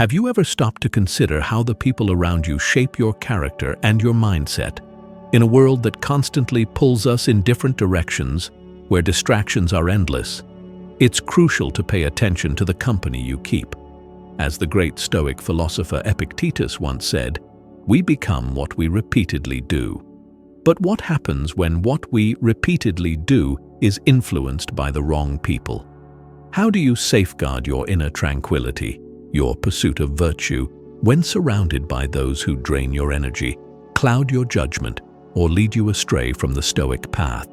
Have you ever stopped to consider how the people around you shape your character and your mindset? In a world that constantly pulls us in different directions, where distractions are endless, it's crucial to pay attention to the company you keep. As the great Stoic philosopher Epictetus once said, "We become what we repeatedly do." But what happens when what we repeatedly do is influenced by the wrong people? How do you safeguard your inner tranquility, your pursuit of virtue, when surrounded by those who drain your energy, cloud your judgment, or lead you astray from the Stoic path?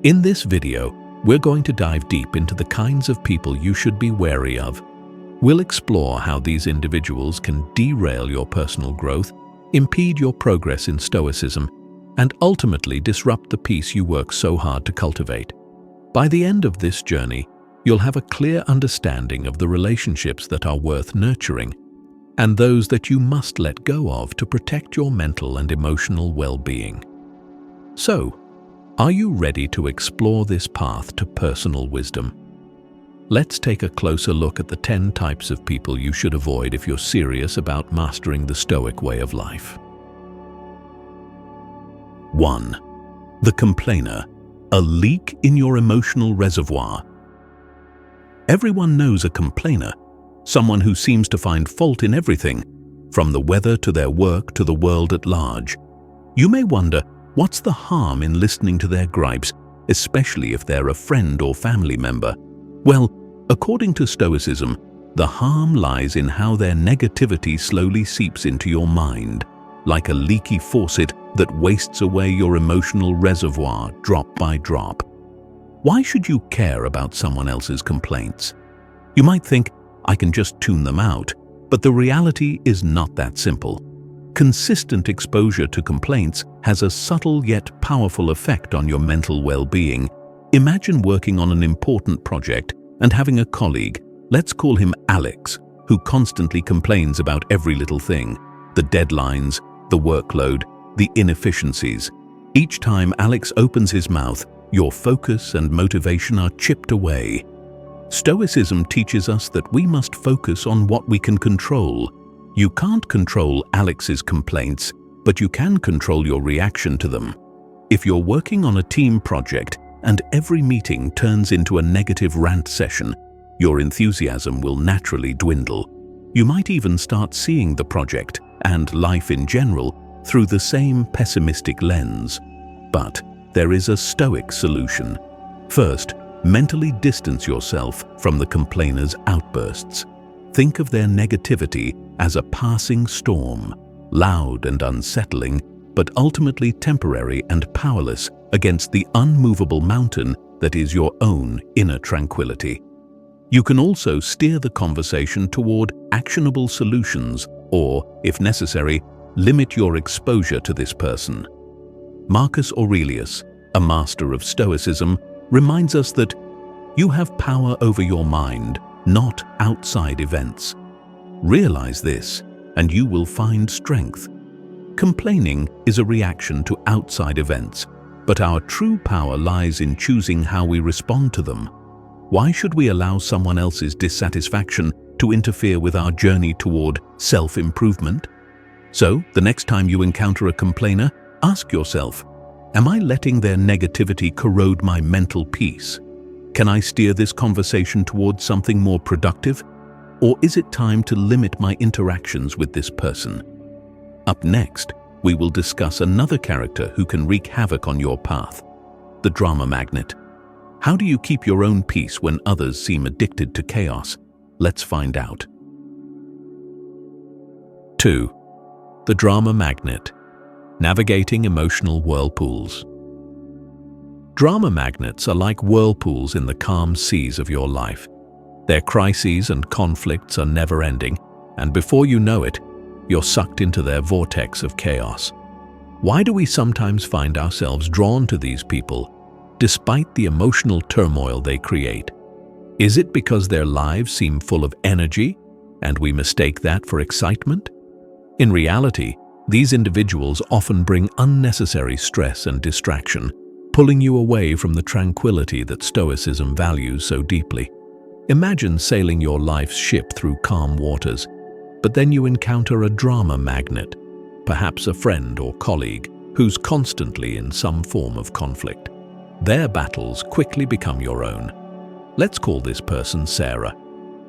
In this video, we're going to dive deep into the kinds of people you should be wary of. We'll explore how these individuals can derail your personal growth, impede your progress in Stoicism, and ultimately disrupt the peace you work so hard to cultivate. By the end of this journey, you'll have a clear understanding of the relationships that are worth nurturing and those that you must let go of to protect your mental and emotional well-being. So, are you ready to explore this path to personal wisdom? Let's take a closer look at the 10 types of people you should avoid if you're serious about mastering the Stoic way of life. 1. The complainer, a leak in your emotional reservoir. Everyone knows a complainer, someone who seems to find fault in everything, from the weather to their work to the world at large. You may wonder, what's the harm in listening to their gripes, especially if they're a friend or family member? Well, according to Stoicism, the harm lies in how their negativity slowly seeps into your mind, like a leaky faucet that wastes away your emotional reservoir drop by drop. Why should you care about someone else's complaints? You might think, I can just tune them out, but the reality is not that simple. Consistent exposure to complaints has a subtle yet powerful effect on your mental well-being. Imagine working on an important project and having a colleague, let's call him Alex, who constantly complains about every little thing, the deadlines, the workload, the inefficiencies. Each time Alex opens his mouth, your focus and motivation are chipped away. Stoicism teaches us that we must focus on what we can control. You can't control Alex's complaints, but you can control your reaction to them. If you're working on a team project and every meeting turns into a negative rant session, your enthusiasm will naturally dwindle. You might even start seeing the project and life in general through the same pessimistic lens. But there is a Stoic solution. First, mentally distance yourself from the complainer's outbursts. Think of their negativity as a passing storm, loud and unsettling, but ultimately temporary and powerless against the unmovable mountain that is your own inner tranquility. You can also steer the conversation toward actionable solutions or, if necessary, limit your exposure to this person. Marcus Aurelius, a master of Stoicism, reminds us that you have power over your mind, not outside events. Realize this, and you will find strength. Complaining is a reaction to outside events, but our true power lies in choosing how we respond to them. Why should we allow someone else's dissatisfaction to interfere with our journey toward self-improvement? So, the next time you encounter a complainer, ask yourself, am I letting their negativity corrode my mental peace? Can I steer this conversation towards something more productive? Or is it time to limit my interactions with this person? Up next, we will discuss another character who can wreak havoc on your path, the drama magnet. How do you keep your own peace when others seem addicted to chaos? Let's find out. 2. The drama magnet. Navigating emotional whirlpools. Drama magnets are like whirlpools in the calm seas of your life. Their crises and conflicts are never-ending, and before you know it, you're sucked into their vortex of chaos. Why do we sometimes find ourselves drawn to these people, despite the emotional turmoil they create? Is it because their lives seem full of energy, and we mistake that for excitement? In reality, these individuals often bring unnecessary stress and distraction, pulling you away from the tranquility that Stoicism values so deeply. Imagine sailing your life's ship through calm waters, But then you encounter a drama magnet, perhaps a friend or colleague who's constantly in some form of conflict. Their battles quickly become your own. Let's call this person Sarah.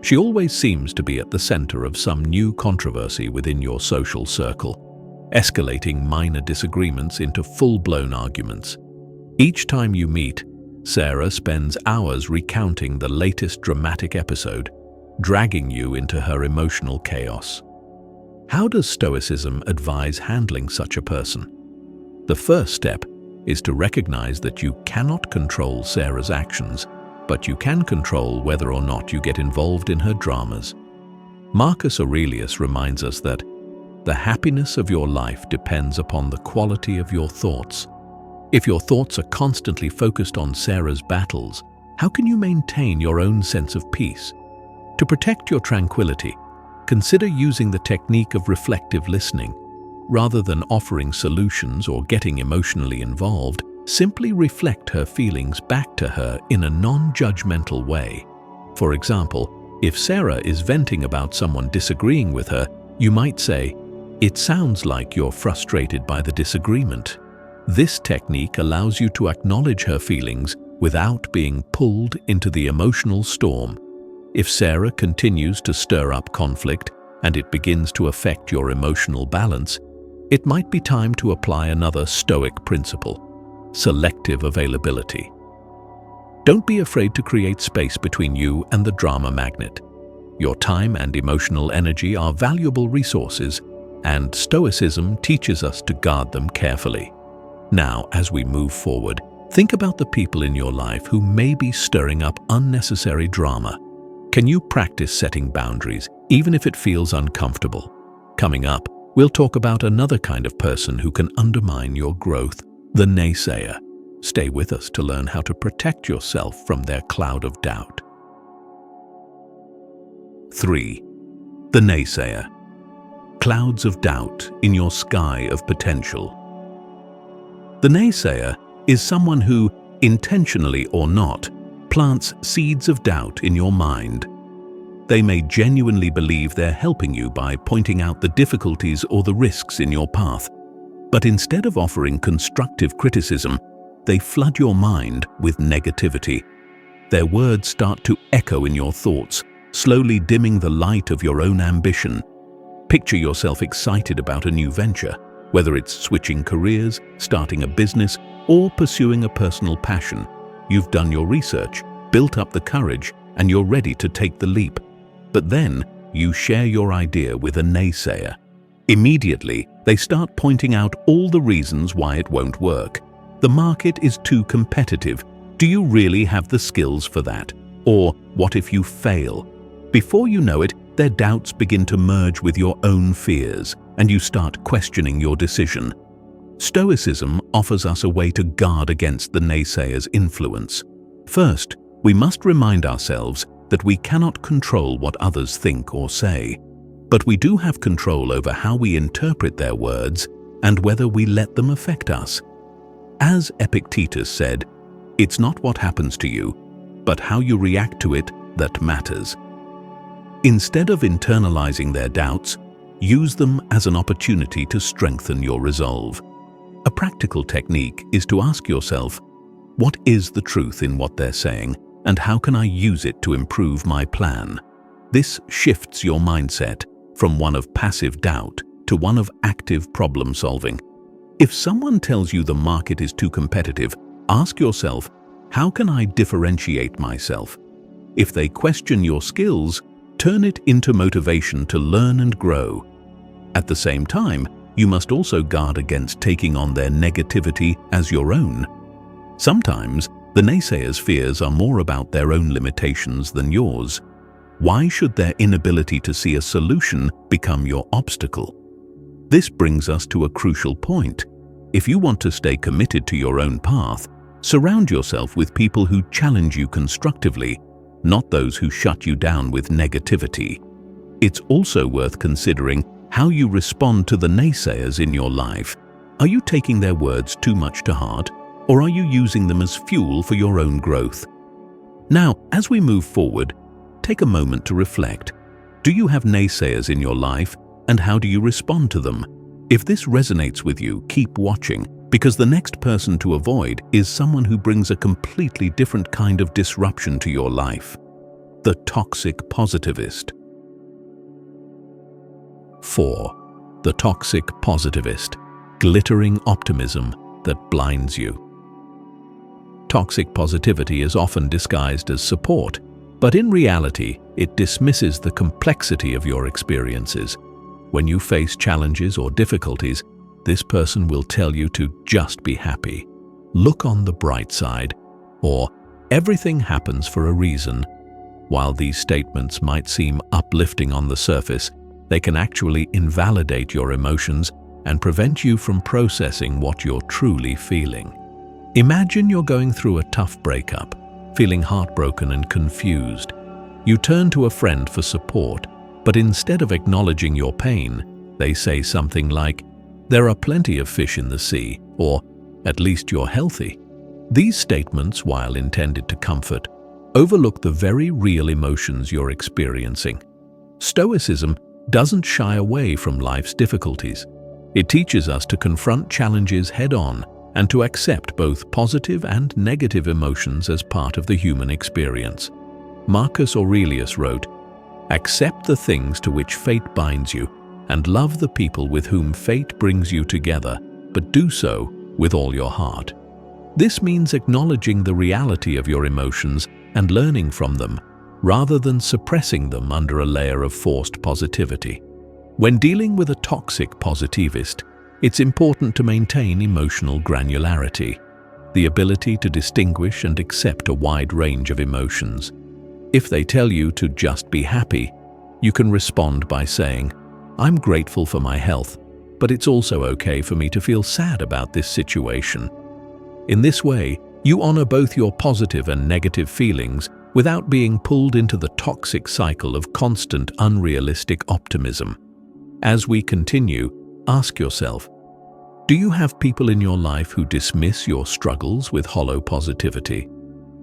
She always seems to be at the center of some new controversy within your social circle, escalating minor disagreements into full-blown arguments. Each time you meet, Sarah spends hours recounting the latest dramatic episode, dragging you into her emotional chaos. How does Stoicism advise handling such a person? The first step is to recognize that you cannot control Sarah's actions, but you can control whether or not you get involved in her dramas. Marcus Aurelius reminds us that the happiness of your life depends upon the quality of your thoughts. If your thoughts are constantly focused on Sarah's battles, how can you maintain your own sense of peace? To protect your tranquility, consider using the technique of reflective listening. Rather than offering solutions or getting emotionally involved, simply reflect her feelings back to her in a non-judgmental way. For example, if Sarah is venting about someone disagreeing with her, you might say, "It sounds like you're frustrated by the disagreement." This technique allows you to acknowledge her feelings without being pulled into the emotional storm. If Sarah continues to stir up conflict and it begins to affect your emotional balance, it might be time to apply another Stoic principle: selective availability. Don't be afraid to create space between you and the drama magnet. Your time and emotional energy are valuable resources, and Stoicism teaches us to guard them carefully. Now, as we move forward, think about the people in your life who may be stirring up unnecessary drama. Can you practice setting boundaries, even if it feels uncomfortable? Coming up, we'll talk about another kind of person who can undermine your growth, the Naysayer. Stay with us to learn how to protect yourself from their cloud of doubt. 3. The Naysayer. Clouds of doubt in your sky of potential. The Naysayer is someone who, intentionally or not, plants seeds of doubt in your mind. They may genuinely believe they're helping you by pointing out the difficulties or the risks in your path. But instead of offering constructive criticism, they flood your mind with negativity. Their words start to echo in your thoughts, slowly dimming the light of your own ambition. Picture yourself excited about a new venture, whether it's switching careers, starting a business, or pursuing a personal passion. You've done your research, built up the courage, and you're ready to take the leap. But then, you share your idea with a Naysayer. Immediately, they start pointing out all the reasons why it won't work. The market is too competitive. Do you really have the skills for that? Or what if you fail? Before you know it, their doubts begin to merge with your own fears, and you start questioning your decision. Stoicism offers us a way to guard against the Naysayer's influence. First, we must remind ourselves that we cannot control what others think or say, but we do have control over how we interpret their words and whether we let them affect us. As Epictetus said, "It's not what happens to you, but how you react to it that matters." Instead of internalizing their doubts, use them as an opportunity to strengthen your resolve. A practical technique is to ask yourself, what is the truth in what they're saying, and how can I use it to improve my plan? This shifts your mindset from one of passive doubt to one of active problem solving. If someone tells you the market is too competitive, ask yourself, how can I differentiate myself? If they question your skills, turn it into motivation to learn and grow. At the same time, you must also guard against taking on their negativity as your own. Sometimes, the naysayers' fears are more about their own limitations than yours. Why should their inability to see a solution become your obstacle? This brings us to a crucial point. If you want to stay committed to your own path, surround yourself with people who challenge you constructively, not those who shut you down with negativity. It's also worth considering how you respond to the naysayers in your life. Are you taking their words too much to heart, or are you using them as fuel for your own growth? Now, as we move forward, take a moment to reflect. Do you have naysayers in your life, and how do you respond to them? If this resonates with you, keep watching, because the next person to avoid is someone who brings a completely different kind of disruption to your life. The toxic positivist. 4. The toxic positivist. Glittering optimism that blinds you. Toxic positivity is often disguised as support, but in reality, it dismisses the complexity of your experiences. When you face challenges or difficulties, this person will tell you to just be happy, look on the bright side, or everything happens for a reason. While these statements might seem uplifting on the surface, they can actually invalidate your emotions and prevent you from processing what you're truly feeling. Imagine you're going through a tough breakup, feeling heartbroken and confused. You turn to a friend for support, but instead of acknowledging your pain, they say something like, "There are plenty of fish in the sea," or "At least you're healthy." These statements, while intended to comfort, overlook the very real emotions you're experiencing. Stoicism doesn't shy away from life's difficulties. It teaches us to confront challenges head-on and to accept both positive and negative emotions as part of the human experience. Marcus Aurelius wrote, "Accept the things to which fate binds you, and love the people with whom fate brings you together, but do so with all your heart." This means acknowledging the reality of your emotions and learning from them, rather than suppressing them under a layer of forced positivity. When dealing with a toxic positivist, it's important to maintain emotional granularity, the ability to distinguish and accept a wide range of emotions. If they tell you to just be happy, you can respond by saying, "I'm grateful for my health, but it's also okay for me to feel sad about this situation." In this way, you honor both your positive and negative feelings without being pulled into the toxic cycle of constant, unrealistic optimism. As we continue, ask yourself, do you have people in your life who dismiss your struggles with hollow positivity?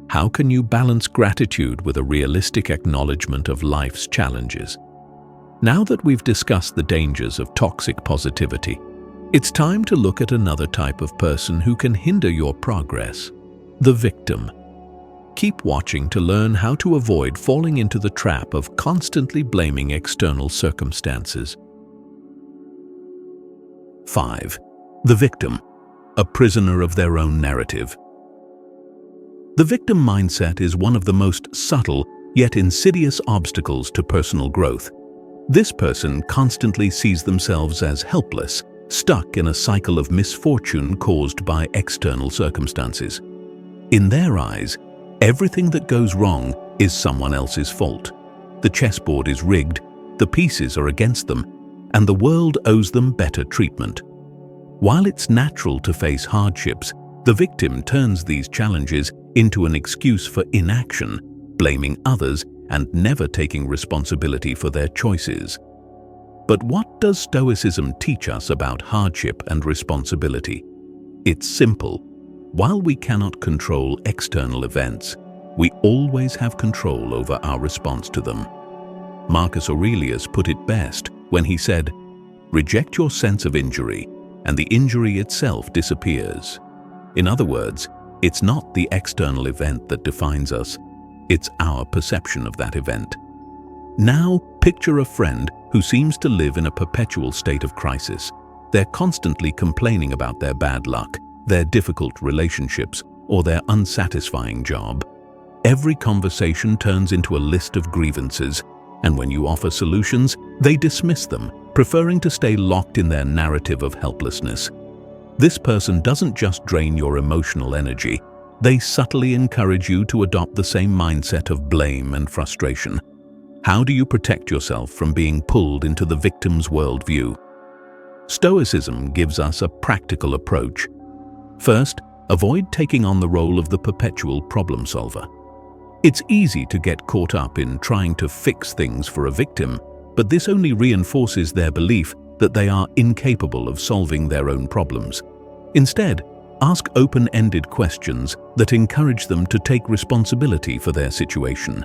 How can you balance gratitude with a realistic acknowledgement of life's challenges? Now that we've discussed the dangers of toxic positivity, it's time to look at another type of person who can hinder your progress: the victim. Keep watching to learn how to avoid falling into the trap of constantly blaming external circumstances. 5. The victim, a prisoner of their own narrative. The victim mindset is one of the most subtle yet insidious obstacles to personal growth. This person constantly sees themselves as helpless, stuck in a cycle of misfortune caused by external circumstances. In their eyes, everything that goes wrong is someone else's fault. The chessboard is rigged, the pieces are against them, and the world owes them better treatment. While it's natural to face hardships, the victim turns these challenges into an excuse for inaction, blaming others and never taking responsibility for their choices. But what does Stoicism teach us about hardship and responsibility? It's simple. While we cannot control external events, we always have control over our response to them. Marcus Aurelius put it best when he said, "Reject your sense of injury, and the injury itself disappears." In other words, it's not the external event that defines us, it's our perception of that event. Now, picture a friend who seems to live in a perpetual state of crisis. They're constantly complaining about their bad luck, their difficult relationships, or their unsatisfying job. Every conversation turns into a list of grievances, and when you offer solutions, they dismiss them, preferring to stay locked in their narrative of helplessness. This person doesn't just drain your emotional energy, they subtly encourage you to adopt the same mindset of blame and frustration. How do you protect yourself from being pulled into the victim's worldview? Stoicism gives us a practical approach. First, avoid taking on the role of the perpetual problem solver. It's easy to get caught up in trying to fix things for a victim, but this only reinforces their belief that they are incapable of solving their own problems. Instead, ask open-ended questions that encourage them to take responsibility for their situation.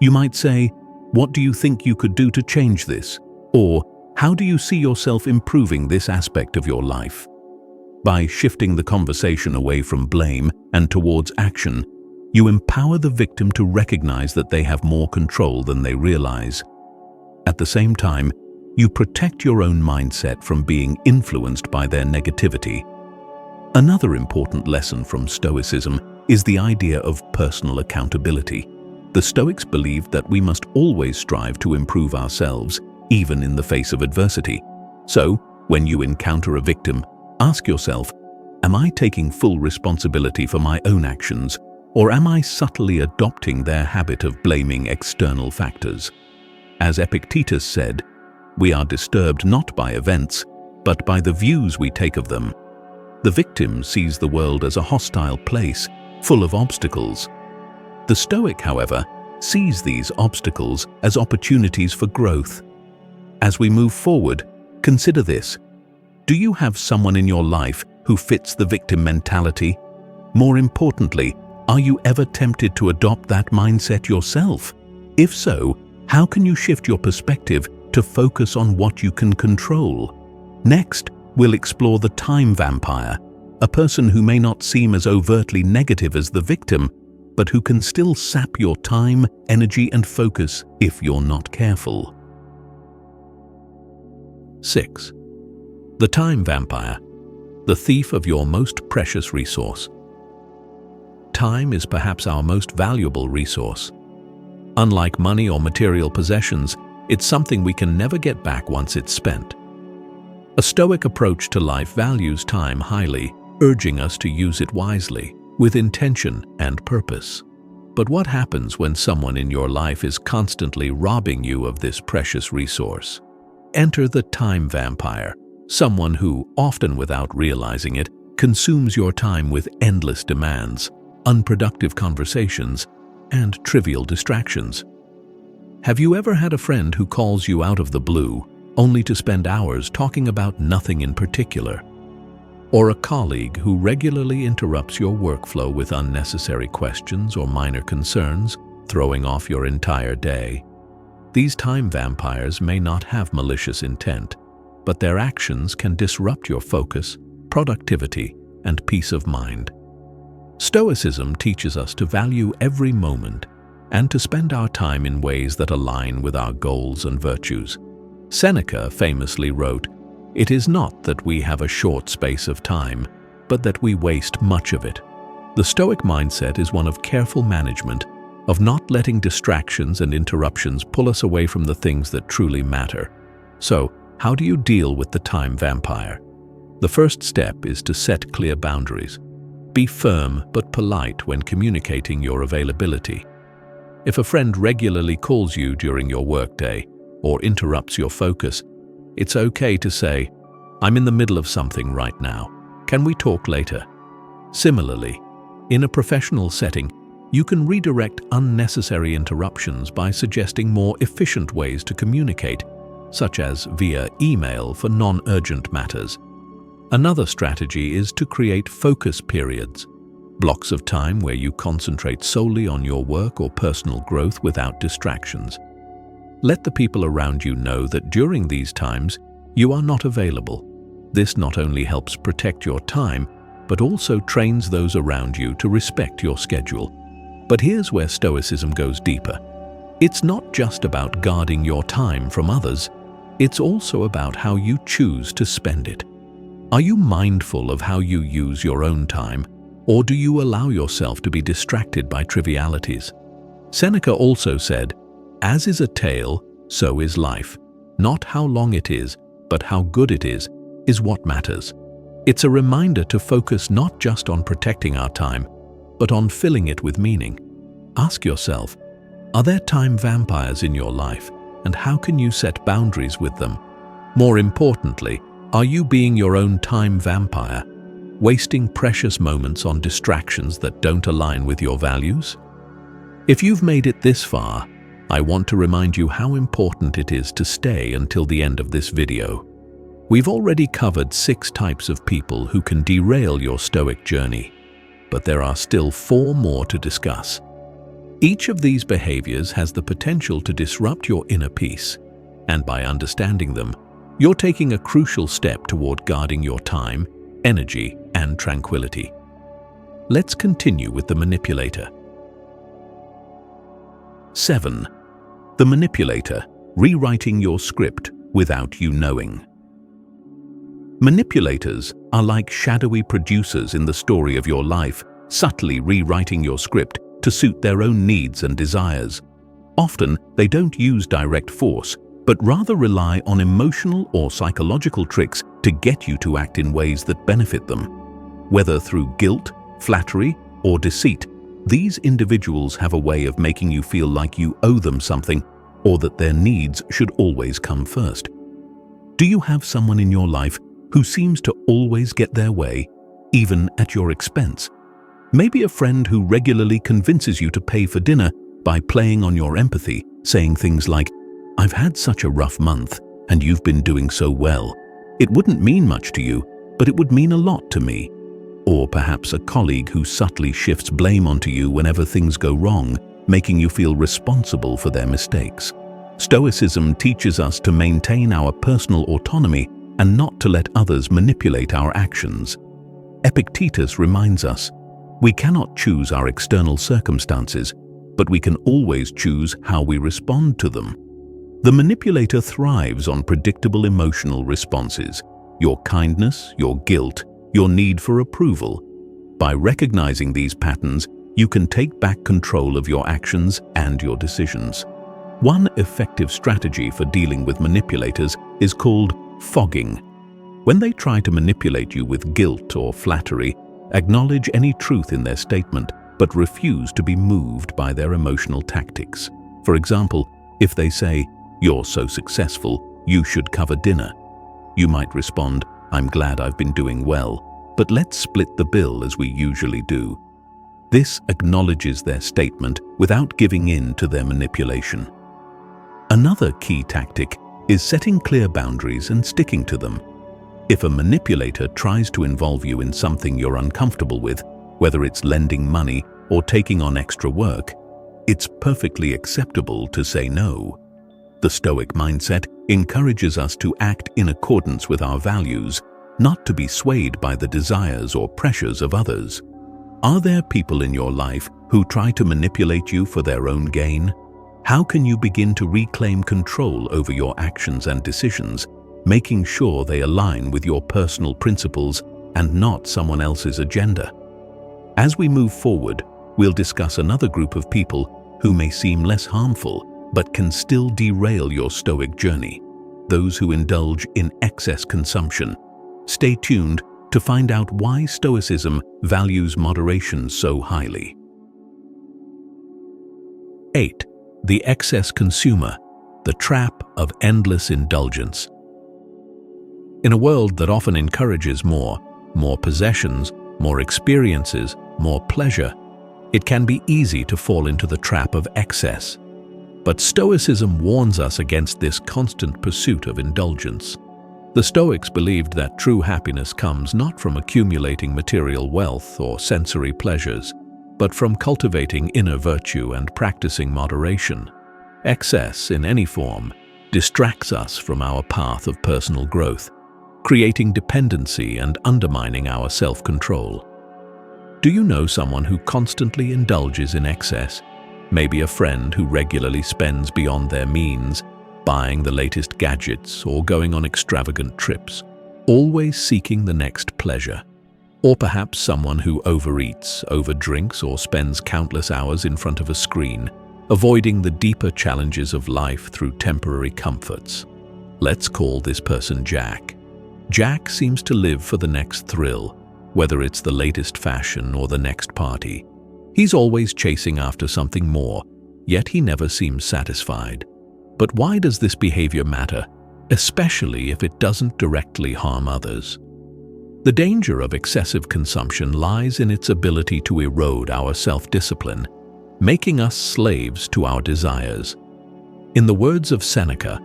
You might say, What do you think you could do to change this? Or how do you see yourself improving this aspect of your life? By shifting the conversation away from blame and towards action, you empower the victim to recognize that they have more control than they realize. At the same time, you protect your own mindset from being influenced by their negativity. Another important lesson from Stoicism is the idea of personal accountability. The Stoics believed that we must always strive to improve ourselves, even in the face of adversity. So, when you encounter a victim, ask yourself, am I taking full responsibility for my own actions, or am I subtly adopting their habit of blaming external factors? As Epictetus said, we are disturbed not by events, but by the views we take of them. The victim sees the world as a hostile place, full of obstacles. The Stoic, however, sees these obstacles as opportunities for growth. As we move forward, consider this. Do you have someone in your life who fits the victim mentality? More importantly, are you ever tempted to adopt that mindset yourself? If so, how can you shift your perspective to focus on what you can control? Next, we'll explore the time vampire, a person who may not seem as overtly negative as the victim, but who can still sap your time, energy, and focus if you're not careful. 6. The time vampire, the thief of your most precious resource. Time is perhaps our most valuable resource. Unlike money or material possessions, it's something we can never get back once it's spent. A Stoic approach to life values time highly, urging us to use it wisely, with intention and purpose. But what happens when someone in your life is constantly robbing you of this precious resource? Enter the time vampire, someone who, often without realizing it, consumes your time with endless demands, unproductive conversations, and trivial distractions. Have you ever had a friend who calls you out of the blue, only to spend hours talking about nothing in particular? Or a colleague who regularly interrupts your workflow with unnecessary questions or minor concerns, throwing off your entire day? These time vampires may not have malicious intent, but their actions can disrupt your focus, productivity, and peace of mind. Stoicism teaches us to value every moment and to spend our time in ways that align with our goals and virtues. Seneca famously wrote, "It is not that we have a short space of time, but that we waste much of it." The Stoic mindset is one of careful management, of not letting distractions and interruptions pull us away from the things that truly matter. So, how do you deal with the time vampire? The first step is to set clear boundaries. Be firm but polite when communicating your availability. If a friend regularly calls you during your workday or interrupts your focus, it's okay to say, "I'm in the middle of something right now. Can we talk later?" Similarly, in a professional setting, you can redirect unnecessary interruptions by suggesting more efficient ways to communicate, such as via email for non-urgent matters. Another strategy is to create focus periods, blocks of time where you concentrate solely on your work or personal growth without distractions. Let the people around you know that during these times, you are not available. This not only helps protect your time, but also trains those around you to respect your schedule. But here's where Stoicism goes deeper. It's not just about guarding your time from others, it's also about how you choose to spend it. Are you mindful of how you use your own time, or do you allow yourself to be distracted by trivialities? Seneca also said, "As is a tale, so is life. Not how long it is, but how good it is what matters." It's a reminder to focus not just on protecting our time, but on filling it with meaning. Ask yourself, are there time vampires in your life, and how can you set boundaries with them? More importantly, are you being your own time vampire, wasting precious moments on distractions that don't align with your values? If you've made it this far, I want to remind you how important it is to stay until the end of this video. We've already covered 6 types of people who can derail your Stoic journey, but there are still 4 more to discuss. Each of these behaviors has the potential to disrupt your inner peace, and by understanding them, you're taking a crucial step toward guarding your time, energy, and tranquility. Let's continue with the manipulator. 7. The manipulator, rewriting your script without you knowing. Manipulators are like shadowy producers in the story of your life, subtly rewriting your script to suit their own needs and desires. Often, they don't use direct force, but rather rely on emotional or psychological tricks to get you to act in ways that benefit them. Whether through guilt, flattery, or deceit, these individuals have a way of making you feel like you owe them something, or that their needs should always come first. Do you have someone in your life who seems to always get their way, even at your expense? Maybe a friend who regularly convinces you to pay for dinner by playing on your empathy, saying things like, "I've had such a rough month, and you've been doing so well. It wouldn't mean much to you, but it would mean a lot to me." Or perhaps a colleague who subtly shifts blame onto you whenever things go wrong, making you feel responsible for their mistakes. Stoicism teaches us to maintain our personal autonomy and not to let others manipulate our actions. Epictetus reminds us, we cannot choose our external circumstances, but we can always choose how we respond to them. The manipulator thrives on predictable emotional responses, your kindness, your guilt, your need for approval. By recognizing these patterns, you can take back control of your actions and your decisions. One effective strategy for dealing with manipulators is called fogging. When they try to manipulate you with guilt or flattery, acknowledge any truth in their statement, but refuse to be moved by their emotional tactics. For example, if they say, "You're so successful, you should cover dinner," you might respond, "I'm glad I've been doing well, but let's split the bill as we usually do." This acknowledges their statement without giving in to their manipulation. Another key tactic is setting clear boundaries and sticking to them. If a manipulator tries to involve you in something you're uncomfortable with, whether it's lending money or taking on extra work, it's perfectly acceptable to say no. The Stoic mindset encourages us to act in accordance with our values, not to be swayed by the desires or pressures of others. Are there people in your life who try to manipulate you for their own gain? How can you begin to reclaim control over your actions and decisions, making sure they align with your personal principles and not someone else's agenda? As we move forward, we'll discuss another group of people who may seem less harmful but can still derail your Stoic journey, those who indulge in excess consumption. Stay tuned to find out why Stoicism values moderation so highly. 8. The excess consumer, the trap of endless indulgence. In a world that often encourages more possessions, more experiences, more pleasure, it can be easy to fall into the trap of excess. But Stoicism warns us against this constant pursuit of indulgence. The Stoics believed that true happiness comes not from accumulating material wealth or sensory pleasures, but from cultivating inner virtue and practicing moderation. Excess, in any form, distracts us from our path of personal growth, creating dependency and undermining our self-control. Do you know someone who constantly indulges in excess? Maybe a friend who regularly spends beyond their means, buying the latest gadgets or going on extravagant trips, always seeking the next pleasure. Or perhaps someone who overeats, overdrinks, or spends countless hours in front of a screen, avoiding the deeper challenges of life through temporary comforts. Let's call this person Jack. Jack seems to live for the next thrill, whether it's the latest fashion or the next party. He's always chasing after something more, yet he never seems satisfied. But why does this behavior matter, especially if it doesn't directly harm others? The danger of excessive consumption lies in its ability to erode our self-discipline, making us slaves to our desires. In the words of Seneca,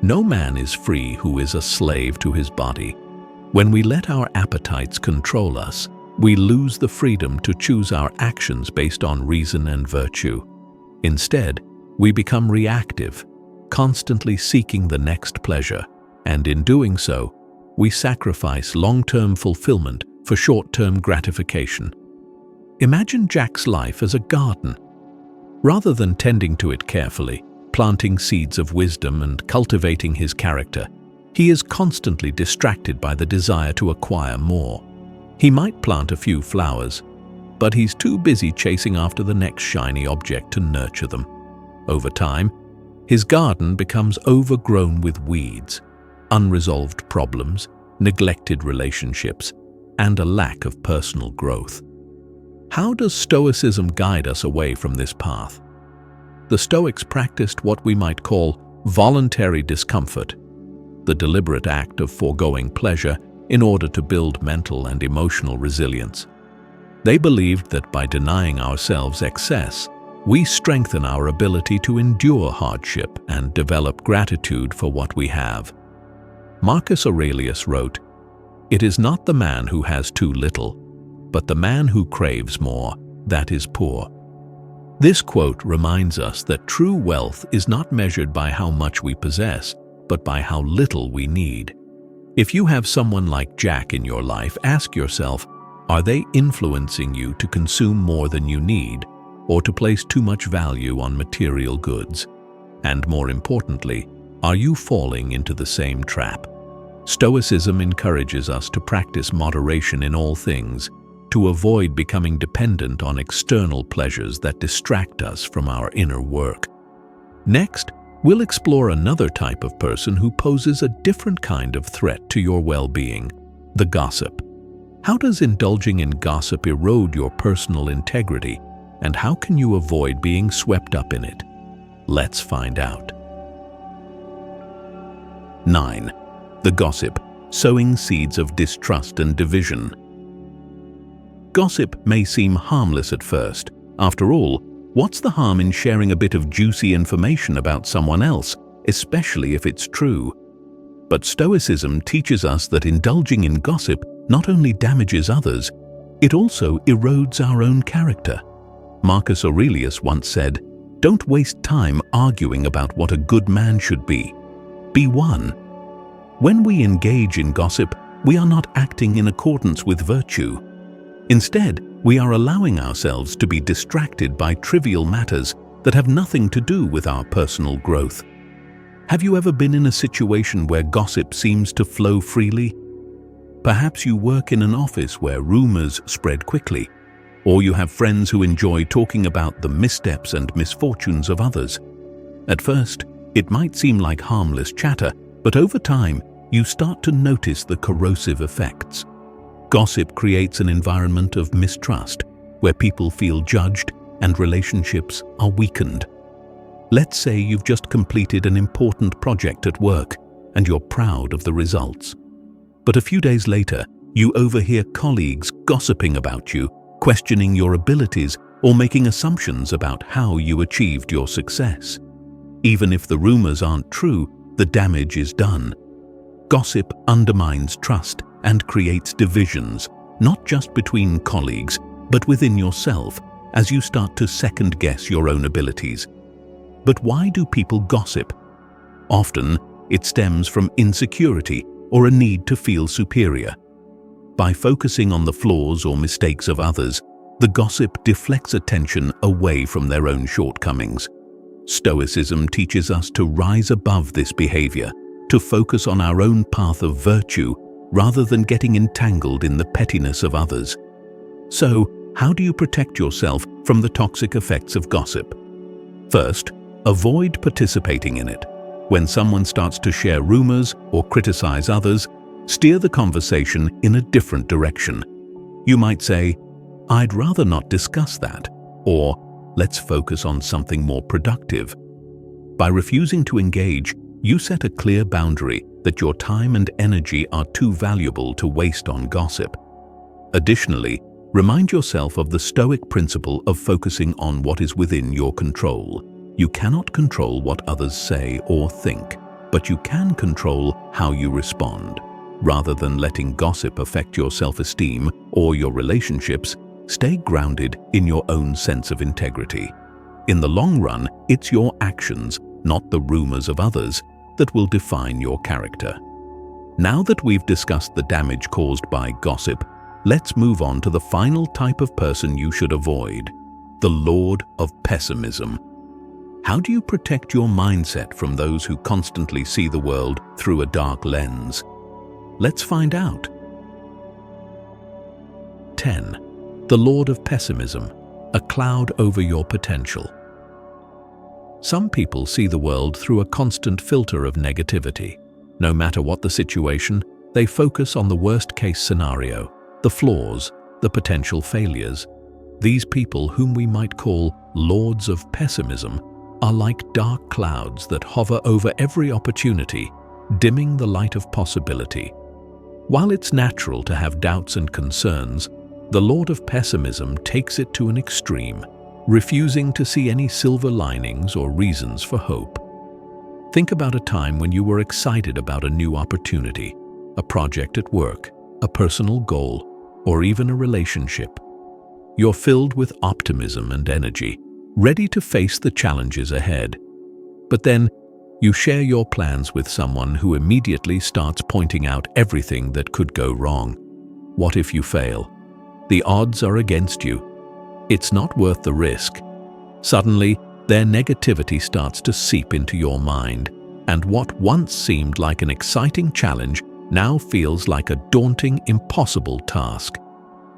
"No man is free who is a slave to his body." When we let our appetites control us, we lose the freedom to choose our actions based on reason and virtue. Instead, we become reactive, constantly seeking the next pleasure, and in doing so, we sacrifice long-term fulfillment for short-term gratification. Imagine Jack's life as a garden. Rather than tending to it carefully, planting seeds of wisdom and cultivating his character, he is constantly distracted by the desire to acquire more. He might plant a few flowers, but he's too busy chasing after the next shiny object to nurture them. Over time, his garden becomes overgrown with weeds, unresolved problems, neglected relationships, and a lack of personal growth. How does Stoicism guide us away from this path? The Stoics practiced what we might call voluntary discomfort, the deliberate act of foregoing pleasure in order to build mental and emotional resilience. They believed that by denying ourselves excess, we strengthen our ability to endure hardship and develop gratitude for what we have. Marcus Aurelius wrote, "It is not the man who has too little, but the man who craves more, that is poor." This quote reminds us that true wealth is not measured by how much we possess, but by how little we need. If you have someone like Jack in your life, ask yourself, are they influencing you to consume more than you need, or to place too much value on material goods? And more importantly, are you falling into the same trap? Stoicism encourages us to practice moderation in all things, to avoid becoming dependent on external pleasures that distract us from our inner work. Next, we'll explore another type of person who poses a different kind of threat to your well-being: the gossip. How does indulging in gossip erode your personal integrity, and how can you avoid being swept up in it? Let's find out. 9. The gossip, sowing seeds of distrust and division. Gossip may seem harmless at first. After all, what's the harm in sharing a bit of juicy information about someone else, especially if it's true? But Stoicism teaches us that indulging in gossip not only damages others, it also erodes our own character. Marcus Aurelius once said, "Don't waste time arguing about what a good man should be. Be one." When we engage in gossip, we are not acting in accordance with virtue. Instead, we are allowing ourselves to be distracted by trivial matters that have nothing to do with our personal growth. Have you ever been in a situation where gossip seems to flow freely? Perhaps you work in an office where rumors spread quickly, or you have friends who enjoy talking about the missteps and misfortunes of others. At first, it might seem like harmless chatter, but over time, you start to notice the corrosive effects. Gossip creates an environment of mistrust, where people feel judged and relationships are weakened. Let's say you've just completed an important project at work, and you're proud of the results. But a few days later, you overhear colleagues gossiping about you, questioning your abilities, or making assumptions about how you achieved your success. Even if the rumors aren't true, the damage is done. Gossip undermines trust and creates divisions, not just between colleagues, but within yourself, as you start to second-guess your own abilities. But why do people gossip? Often, it stems from insecurity or a need to feel superior. By focusing on the flaws or mistakes of others, the gossip deflects attention away from their own shortcomings. Stoicism teaches us to rise above this behavior, to focus on our own path of virtue rather than getting entangled in the pettiness of others. So, how do you protect yourself from the toxic effects of gossip? First, avoid participating in it. When someone starts to share rumors or criticize others, steer the conversation in a different direction. You might say, "I'd rather not discuss that," or "Let's focus on something more productive." By refusing to engage, you set a clear boundary that your time and energy are too valuable to waste on gossip. Additionally, remind yourself of the Stoic principle of focusing on what is within your control. You cannot control what others say or think, but you can control how you respond. Rather than letting gossip affect your self-esteem or your relationships, stay grounded in your own sense of integrity. In the long run, it's your actions, not the rumors of others, that will define your character. Now that we've discussed the damage caused by gossip, let's move on to the final type of person you should avoid, the Lord of Pessimism. How do you protect your mindset from those who constantly see the world through a dark lens? Let's find out. 10. The Lord of Pessimism, a cloud over your potential. Some people see the world through a constant filter of negativity. No matter what the situation, they focus on the worst-case scenario, the flaws, the potential failures. These people, whom we might call lords of pessimism, are like dark clouds that hover over every opportunity, dimming the light of possibility. While it's natural to have doubts and concerns, the Lord of Pessimism takes it to an extreme, refusing to see any silver linings or reasons for hope. Think about a time when you were excited about a new opportunity, a project at work, a personal goal, or even a relationship. You're filled with optimism and energy, ready to face the challenges ahead. But then, you share your plans with someone who immediately starts pointing out everything that could go wrong. What if you fail? The odds are against you. It's not worth the risk. Suddenly, their negativity starts to seep into your mind, and what once seemed like an exciting challenge now feels like a daunting, impossible task.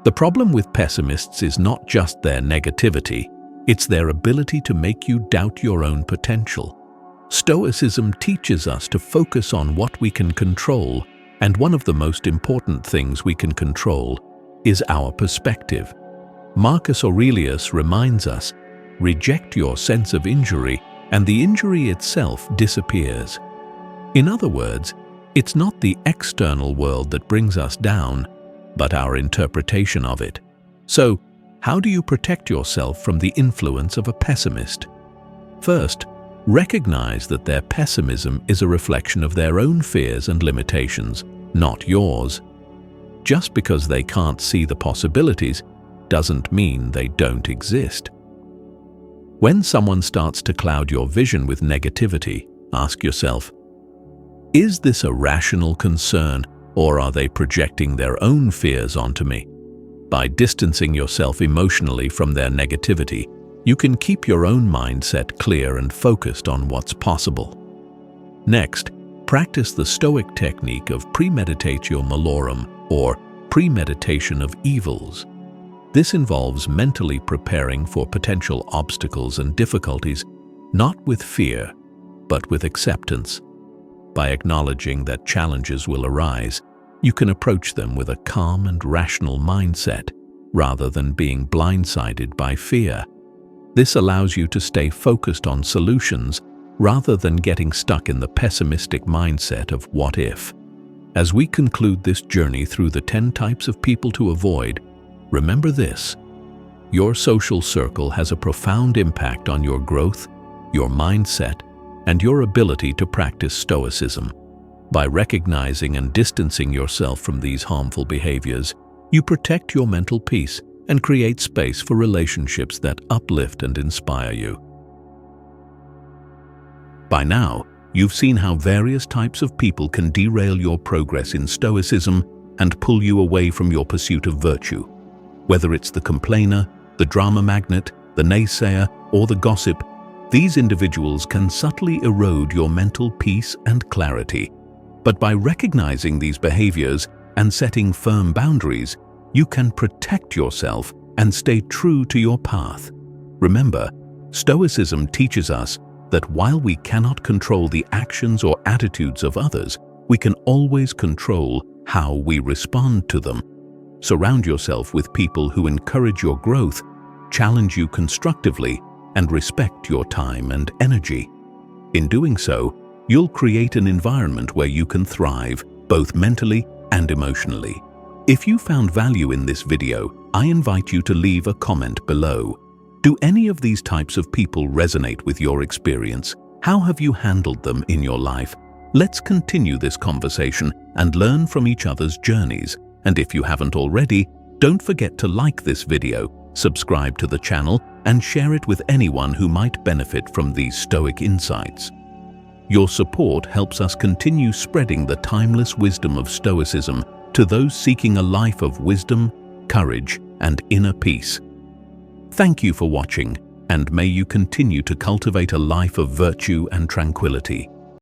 The problem with pessimists is not just their negativity, it's their ability to make you doubt your own potential. Stoicism teaches us to focus on what we can control, and one of the most important things we can control is our perspective. Marcus Aurelius reminds us, reject your sense of injury, and the injury itself disappears. In other words, it's not the external world that brings us down, but our interpretation of it. So, how do you protect yourself from the influence of a pessimist? First, recognize that their pessimism is a reflection of their own fears and limitations, not yours. Just because they can't see the possibilities doesn't mean they don't exist. When someone starts to cloud your vision with negativity, ask yourself, is this a rational concern, or are they projecting their own fears onto me? By distancing yourself emotionally from their negativity, you can keep your own mindset clear and focused on what's possible. Next, practice the Stoic technique of premeditatio malorum, or premeditation of evils. This involves mentally preparing for potential obstacles and difficulties, not with fear, but with acceptance. By acknowledging that challenges will arise, you can approach them with a calm and rational mindset, rather than being blindsided by fear. This allows you to stay focused on solutions, rather than getting stuck in the pessimistic mindset of what if. As we conclude this journey through the 10 types of people to avoid, remember this: your social circle has a profound impact on your growth, your mindset, and your ability to practice Stoicism. By recognizing and distancing yourself from these harmful behaviors, you protect your mental peace and create space for relationships that uplift and inspire you. By now, you've seen how various types of people can derail your progress in Stoicism and pull you away from your pursuit of virtue. Whether it's the complainer, the drama magnet, the naysayer, or the gossip, these individuals can subtly erode your mental peace and clarity. But by recognizing these behaviors and setting firm boundaries, you can protect yourself and stay true to your path. Remember, Stoicism teaches us that while we cannot control the actions or attitudes of others, we can always control how we respond to them. Surround yourself with people who encourage your growth, challenge you constructively, and respect your time and energy. In doing so, you'll create an environment where you can thrive, both mentally and emotionally. If you found value in this video, I invite you to leave a comment below. Do any of these types of people resonate with your experience? How have you handled them in your life? Let's continue this conversation and learn from each other's journeys. And if you haven't already, don't forget to like this video, Subscribe to the channel and share it with anyone who might benefit from these Stoic insights. Your support helps us continue spreading the timeless wisdom of Stoicism to those seeking a life of wisdom, courage, and inner peace. Thank you for watching, and may you continue to cultivate a life of virtue and tranquility.